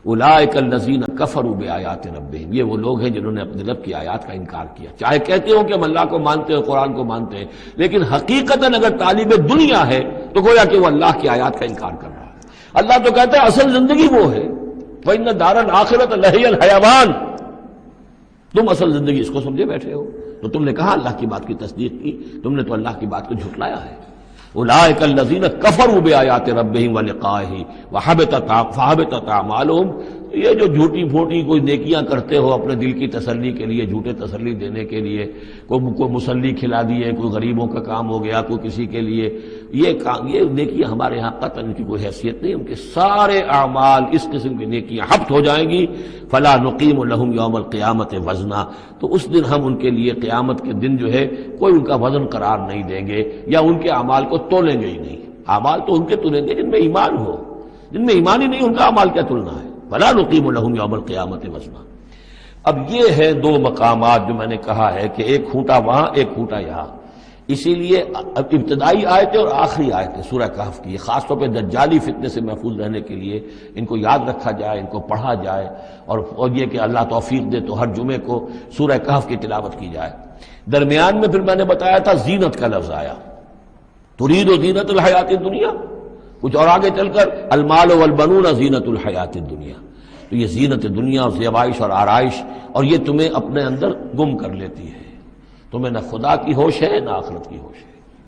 اولئک الذین کفروا بآیات ربہم، یہ وہ لوگ ہیں جنہوں نے اپنے رب کی آیات کا انکار کیا، چاہے کہتے ہو کہ ہم اللہ کو مانتے ہیں، قرآن کو مانتے ہیں، لیکن حقیقتاً اگر طالب دنیا ہے تو گویا کہ وہ اللہ کی آیات کا انکار کر رہا ہے۔ اللہ تو کہتا ہے اصل زندگی وہ ہے، وَإِنَّ دَارَ الْآخِرَةَ لَهِيَ الْحَيَوَانُ، تم اصل زندگی اس کو سمجھے بیٹھے ہو، تو تم نے کہا اللہ کی بات کی تصدیق کی، تم نے تو اللہ کی بات کو جھٹلایا ہے۔ اولئک الذین کفروا بآیات ربہم ولقائہ فحبطت اعمالہم، یہ جو جھوٹی پھوٹی کوئی نیکیاں کرتے ہو اپنے دل کی تسلی کے لیے، جھوٹے تسلی دینے کے لیے، کوئی مسلی کھلا دیے، کوئی غریبوں کا کام ہو گیا، کوئی کسی کے لیے، یہ نیکیاں ہمارے ہاں قطعاً ان کی کوئی حیثیت نہیں، ان کے سارے اعمال اس قسم کی نیکیاں حبط ہو جائیں گی۔ فلا نقیم لہم یوم القیامت وزنا، تو اس دن ہم ان کے لیے قیامت کے دن جو ہے کوئی ان کا وزن قرار نہیں دیں گے، یا ان کے اعمال کو تولیں گے ہی نہیں۔ اعمال تو ان کے تلیں گے جن میں ایمان ہو، جن میں ایمان ہی نہیں ان کا اعمال کیا تلنا ہے؟ فلا نقیم لہم یوم القیامت وزنا۔ اب یہ ہے دو مقامات جو میں نے کہا ہے کہ ایک کھوٹا وہاں، ایک کھوٹا یہاں، اسی لیے ابتدائی آیتیں اور آخری آیتیں سورہ کہف کی، خاص طور پہ دجالی فتنے سے محفوظ رہنے کے لیے ان کو یاد رکھا جائے، ان کو پڑھا جائے، اور یہ کہ اللہ توفیق دے تو ہر جمعے کو سورہ کہف کی تلاوت کی جائے۔ درمیان میں پھر میں نے بتایا تھا زینت کا لفظ آیا، ترید زینت الحیات الدنیا، کچھ اور آگے چل کر المال والبنون زینت الحیات الدنیا، تو یہ زینت دنیا اور زیبائش اور آرائش، اور یہ تمہیں اپنے اندر گم کر لیتی ہے، تمہیں نہ خدا کی ہوش ہے نہ آخرت کی ہوش ہے۔